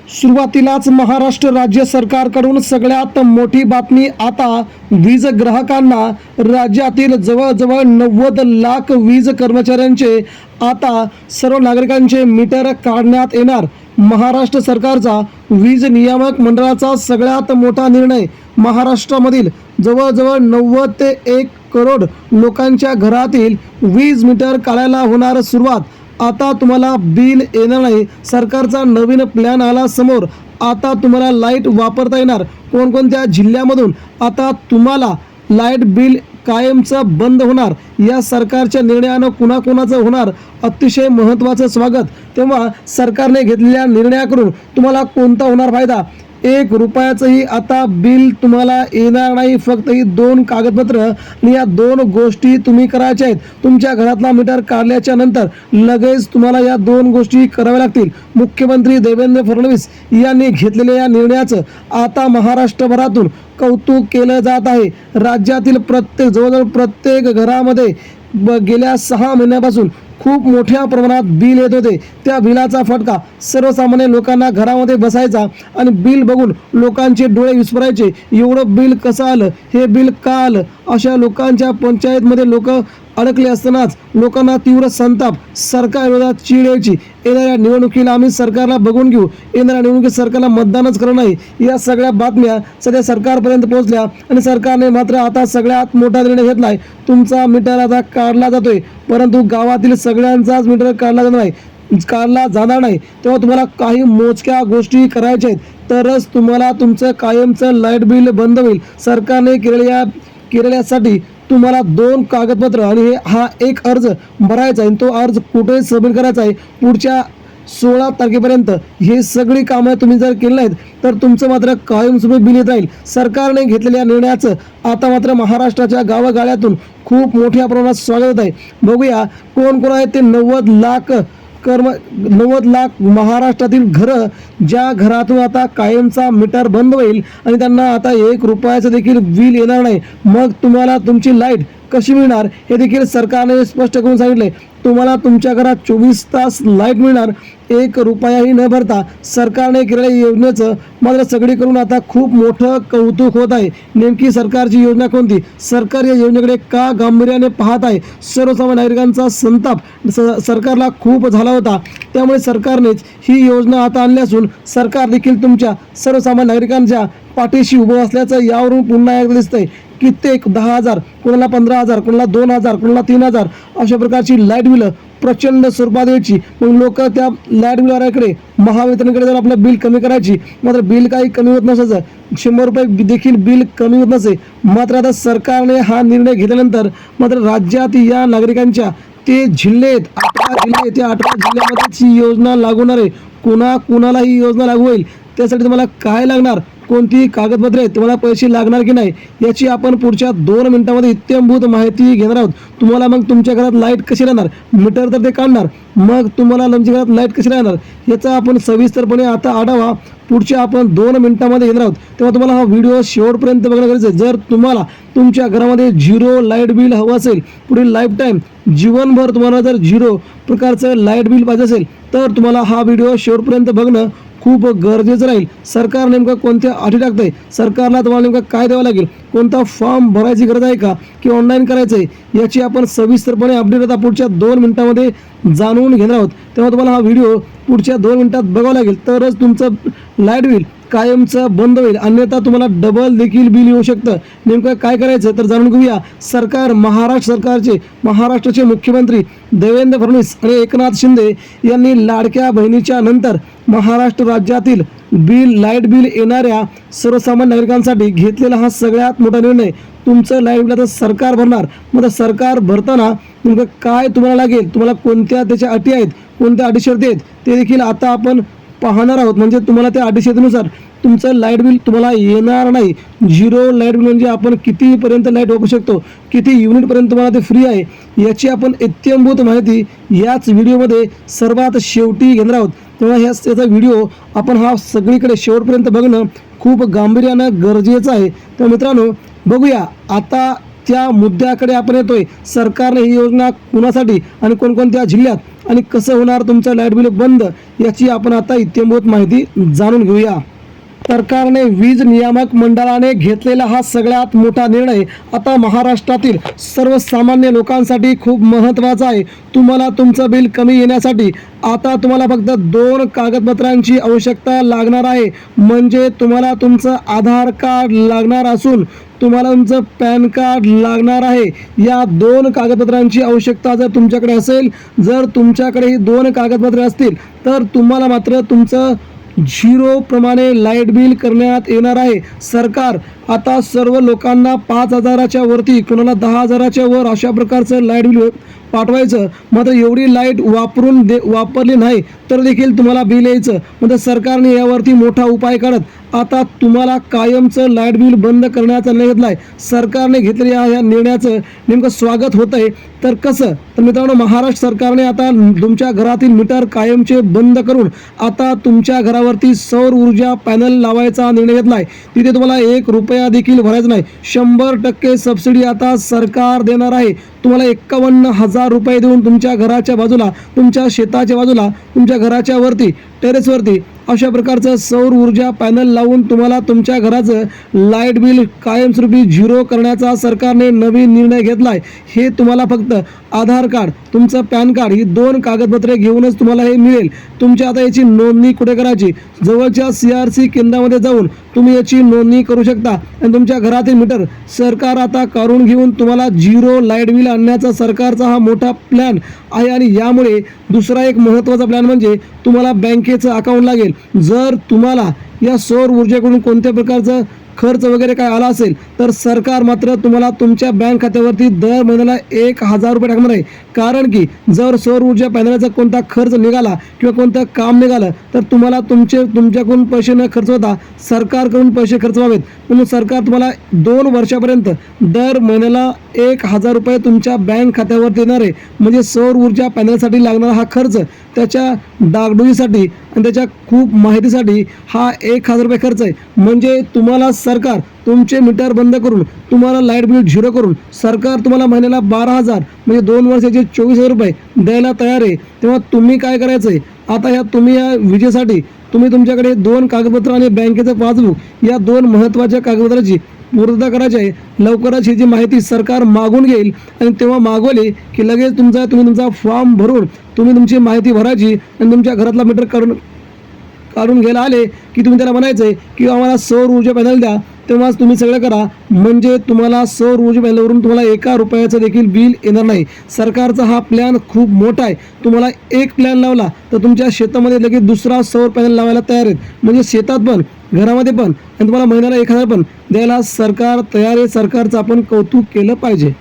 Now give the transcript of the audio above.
सुरुवातीलाच महाराष्ट्र राज्य सरकारकडून सगळ्यात मोठी बातमी आता वीज ग्राहकांना राज्यातील जवळजवळ 90 लाख वीज कर्मचाऱ्यांचे आता सर्व नागरिकांचे मीटर काढण्यात येणार। महाराष्ट्र सरकारचा वीज नियामक मंडळाचा सगळ्यात मोठा निर्णय। महाराष्ट्रामधील जवळजवळ 90 ते 1 करोड लोकांच्या घरातील वीज मीटर काढायला होणार सुरुवात। आता तुम्हाला बिल येणार नाही। सरकारचा नवीन प्लॅन आला समोर। आता तुम्हाला लाईट वापरता येणार। कोणकोणत्या जिल्ह्यामधून आता तुम्हाला लाईट बिल कायमचं बंद होणार। या सरकारच्या निर्णयानं कुणाकुणाचं होणार अतिशय महत्त्वाचं स्वागत। तेव्हा सरकारने घेतलेल्या निर्णयाकडून तुम्हाला कोणता होणार फायदा? 1 रुपयाचंही आता बिल तुम्हाला येणार नाही। फक्त ही 2 कागदपत्र आणि या 2 गोष्टी तुम्ही करायच्या आहेत। तुमच्या घरातला मीटर काढल्याच्या नंतर लगेच तुम्हाला या 2 गोष्टी कराव्या लागतील। मुख्यमंत्री देवेंद्र फडणवीस यांनी घेतलेल्या या निर्णयाचं आता महाराष्ट्रभरातून कौतुक केलं जात आहे। राज्यातील जवळजवळ प्रत्येक घरामध्ये गेल्या 6 महिन्यापासून खूप मोठ्या प्रमाणात बिल येत होते। त्या बिलाचा फटका सर्वसामान्य लोकांना घरामध्ये बसायचा आणि बिल बघून लोकांचे डोळे विस्फरायचे। एवढं बिल कसं आलं, हे बिल का आलं, अशा लोकांच्या पंचायतमध्ये लोक अडकले असतानाच लोकांना तीव्र संताप, सरकारविरोधात चीड यायची। येणाऱ्या निवडणुकीला आम्ही सरकारला बघून घेऊ, येणाऱ्या निवडणुकीत सरकारला मतदानच करू नाही, या सगळ्या बातम्या सध्या सरकारपर्यंत पोहोचल्या आणि सरकारने मात्र आता सगळ्यात मोठा निर्णय घेतलाय। तुमचा मीटर आता काढला जातोय, परंतु गावातील सगळ्यांचाच मीटर काढला जाणार नाही। तेव्हा तुम्हाला काही मोजक्या गोष्टी करायच्या आहेत, तरच तुम्हाला तुमचं कायमचं लाईट बिल बंद होईल। सरकारने केलेल्यासाठी तुम्हाला 2 कागदपत्र आणि हा एक अर्ज भरायचा आहे। तो अर्ज कुठे सबमिट करायचा आहे पुढच्या 16 तारखेपर्यंत। हे सगळी कामं तुम्ही जर केली नाहीत तर तुमचं मात्र कायमस्वरूपी बिल येत राहील। सरकारने घेतलेल्या निर्णयाचं आता मात्र महाराष्ट्राच्या गावागाड्यातून खूप मोठ्या प्रमाणात स्वागत होत आहे। बघूया कोण कोण आहेत ते 90 लाख महाराष्ट्रातील घरं, ज्या घरातून आता कायमचा मीटर बंद होईल आणि त्यांना आता 1 रुपयाचं देखील बिल येणार नाही। मग तुम्हाला तुमची लाईट कशी मिळणार हे देखील सरकारने स्पष्ट करून सांगितले। तुम्हाला तुमच्या घरात 24 तास लाईट मिळणार, 1 रुपयाही न भरता। सरकारने केलेल्या योजनेचं मात्र सगळीकडून आता खूप मोठं कौतुक होत आहे। नेमकी सरकारची योजना कोणती? सरकार या योजनेकडे का गांभीर्याने पाहत आहे? सर्वसामान्य नागरिकांचा संताप सरकारला खूप झाला होता, त्यामुळे सरकारनेच ही योजना आता आणली असून सरकार देखील तुमच्या सर्वसामान्य नागरिकांच्या पाठीशी उभं असल्याचं यावरून पुन्हा एकदा दिसतंय। कित्येक 10,000, कोणाला 15,000, कोणाला 2,000, कोणाला 3,000 अशा प्रकारची लाईट बिलं प्रचंड स्वरूपात यायची। मग लोक त्या लाईट बिलवाल्याकडे, महावितरणकडे जर आपलं बिल कमी करायची, मात्र बिल काही कमी होत नसायचं, 100 रुपये देखील बिल कमी होत नसे। मात्र आता सरकारने हा निर्णय घेतल्यानंतर मात्र राज्यात या नागरिकांच्या ते जिल्हे आहेत, 18 जिल्हे, त्या 18 जिल्ह्यामध्येच ही योजना लागू होणार आहे। कुणाला ही योजना लागू होईल, त्यासाठी तुम्हाला काय लागणार, कोणती कागदपत्रे आहेत, तुम्हाला पैसे लागणार की नाही, याची आपण पुढच्या 2 मिनिटांमध्ये इत्थंभूत माहिती घेणार आहोत। तुम्हाला मग तुमच्या घरात लाईट कशी राहणार, मीटर तर ते काढणार, मग तुम्हाला तुमच्या घरात लाईट कशी राहणार याचा आपण सविस्तरपणे आता आढावा पुढच्या आपण 2 मिनिटांमध्ये घेणार आहोत। तेव्हा तुम्हाला हा व्हिडिओ शेवटपर्यंत बघणं गरजेचं आहे। जर तुम्हाला तुमच्या घरामध्ये 0 लाईट बिल हवं असेल, पुढील लाईफ टाईम जीवनभर तुम्हाला जर 0 प्रकारचं लाईट बिल पाहिजे असेल, तर तुम्हाला हा व्हिडिओ शेवटपर्यंत बघणं खूप गरजेचं राहील। सरकार नेमकं कोणत्या अटी टाकतंय, सरकारला तुम्हाला नेमकं काय द्यावं लागेल, कोणता फॉर्म भरायची गरज आहे का की ऑनलाईन करायचं आहे, याची आपण सविस्तरपणे अपडेट आता पुढच्या 2 मिनिटांमध्ये जाणून घेणार आहोत। तेव्हा तुम्हाला हा व्हिडिओ पुढच्या 2 मिनिटात बघावं लागेल, तरच तुमचं लाईट बिल कायमचं बंद होईल, अन्यथा तुम्हाला डबल देखील बिल येऊ शकतं। नेमकं काय करायचं तर जाणून घेऊया। महाराष्ट्राचे मुख्यमंत्री देवेंद्र फडणवीस आणि एकनाथ शिंदे यांनी लाडक्या बहिणीच्या नंतर महाराष्ट्र राज्यातील लाईट बिल येणाऱ्या सर्वसामान्य नागरिकांसाठी घेतलेला हा सगळ्यात मोठा निर्णय। तुमचं लाईट बिल आता सरकार भरणार। मग सरकार भरताना नेमकं काय तुम्हाला लागेल, तुम्हाला कोणत्या त्याच्या अटी आहेत, कोणत्या अटी शर्ती आहेत, ते देखील आता आपण पाहणार आहोत। म्हणजे तुम्हाला त्या अटी शर्तीनुसार तुमचं लाईट बिल तुम्हाला येणार नाही। 0 लाईट बिल म्हणजे आपण कितीपर्यंत लाईट वापरू शकतो, किती युनिटपर्यंत तुम्हाला ते फ्री आहे, याची आपण इत्थंभूत माहिती याच व्हिडिओमध्ये सर्वात शेवटी घेणार आहोत। तेव्हा त्याचा व्हिडिओ आपण हा सगळीकडे शेवटपर्यंत बघणं खूप गांभीर्यानं गरजेचं आहे। तर मित्रांनो बघूया आता त्या मुद्द्याकडे आपण येतोय. सरकारने ही योजना कुणासाठी आणि कोणकोणत्या जिल्ह्यात आणि कसं होणार तुमचं लाईट बिल बंद, याची आपण आता इत्यंभूत माहिती जाणून घेऊया. सरकारने वीज नियामक मंडळाने घेतलेला हा सगळ्यात मोठा निर्णय आता महाराष्ट्रातील सर्वसामान्य लोकांसाठी खूप महत्त्वाचा आहे. तुम्हाला तुमचं बिल कमी येण्यासाठी आता तुम्हाला फक्त 2 कागदपत्रांची आवश्यकता लागणार आहे. म्हणजे तुम्हाला तुमचं आधार कार्ड लागणार असून तुम्हाला तुमचं पॅन कार्ड लागणार आहे. या 2 कागदपत्रांची आवश्यकता जर तुमच्याकडे असेल, जर तुमच्याकडे ही 2 कागदपत्रे असतील तर तुम्हाला मात्र तुमचं 0 प्रमाणे लाईट बिल करण्यात येणार आहे. सरकार आता सर्व लोकांना 5,000च्या वरती, कोणाला 10,000च्या वर अशा प्रकारचं लाईट बिल पाठवायचं. मात्र एवढी लाईट वापरली नाही तर देखील तुम्हाला बिल यायचं. मात्र सरकारने यावरती मोठा उपाय करत आता तुम्हाला कायमचं लाईट बिल बंद करण्याचा निर्णय घेतला आहे. सरकारने घेतलेल्या या निर्णयाचं नेमकं स्वागत होत आहे. तर कसं, तर मित्रांनो, महाराष्ट्र सरकारने आता तुमच्या घरातील मीटर कायमचे बंद करून आता तुमच्या घरावरती सौर ऊर्जा पॅनल लावायचा निर्णय घेतला आहे. तिथे तुम्हाला 1 रुपया देखील भरायचा नाही. 100% सबसिडी आता सरकार देणार आहे. तुम्हाला 51,000 रुपये देऊन तुमच्या घराच्या बाजूला, तुमच्या शेताच्या बाजूला, तुमच्या घराच्या वरती, टेरेसवरती अशा प्रकारचं सौर ऊर्जा पॅनल लावून तुम्हाला तुमच्या घराचं लाईट बिल कायमस्वरूपी 0 करण्याचा सरकारने नवीन निर्णय घेतला आहे. हे तुम्हाला फक्त आधार कार्ड, तुमचं पॅन कार्ड ही 2 कागदपत्रे घेऊनच तुम्हाला हे मिळेल. तुमच्या आता याची नोंदणी कुठे करायची? जवळच्या CRC केंद्रामध्ये जाऊन तुम्ही याची नोंदणी करू शकता आणि तुमच्या घरातील मीटर सरकार आता काढून घेऊन तुम्हाला 0 लाईट बिल आणण्याचा सरकारचा हा मोठा प्लॅन आहे. आणि यामुळे दुसरा एक महत्त्वाचा प्लॅन म्हणजे तुम्हाला बँकेचं अकाउंट लागेल. जर तुम्हाला या सौर ऊर्जेकडून कोणत्या प्रकारचं खर्च वगैरे काय आला असेल तर सरकार मात्र तुम्हाला तुमच्या बँक खात्यावरती दर महिन्याला 1,000 रुपये टाकणार आहे. कारण की जर सौर ऊर्जा पॅनलचा कोणता खर्च निघाला किंवा कोणतं काम निघालं तर तुम्हाला तुमच्याकडून पैसे न खर्च होता सरकारकडून पैसे खर्च व्हावेत. म्हणून सरकार तुम्हाला 2 वर्षापर्यंत दर महिन्याला 1,000 रुपये तुमच्या बँक खात्यावर देणार आहे. म्हणजे सौर ऊर्जा पॅनलसाठी लागणारा हा खर्च, त्याच्या डागडुजीसाठी आणि त्याच्या खूप माहितीसाठी हा 1,000 रुपये खर्च आहे. म्हणजे तुम्हाला सरकार तुमचे मीटर बंद करून तुम्हाला लाईट बिल 0 करून सरकार तुम्हाला महिन्याला 12,000 म्हणजे 2 वर्षाचे 24,000 रुपये द्यायला तयार आहे. तेव्हा तुम्ही काय करायचं आहे, आता तुम्ही या विजेसाठी तुम्ही तुमच्याकडे 2 कागदपत्र आणि बँकेचं पासबुक या 2 महत्त्वाच्या कागदपत्राची पूर्तता करायची आहे. लवकरच ही जी माहिती सरकार मागून घेईल आणि तेव्हा मागवली की लगेच तुम्ही तुमचा फॉर्म भरून तुम्ही तुमची माहिती भरायची आणि तुमच्या घरातला मीटर काढून घ्यायला आले की तुम्ही त्याला म्हणायचं आहे की आम्हाला सौर ऊर्जा पॅनल द्या. तेव्हाच तुम्ही सगळं करा. म्हणजे तुम्हाला सौर ऊर्जा पॅनलवरून तुम्हाला 1 रुपयाचं देखील बिल येणार नाही. सरकारचा हा प्लॅन खूप मोठा आहे. तुम्हाला एक प्लॅन लावला तर तुमच्या शेतामध्ये लगेच दुसरा सौर पॅनल लावायला तयार आहेत. म्हणजे शेतात पण, घरामध्ये पण, आणि तुम्हाला महिन्याला 1,000 पण द्यायला सरकार तयार आहे. सरकारचं आपण कौतुक केलं पाहिजे.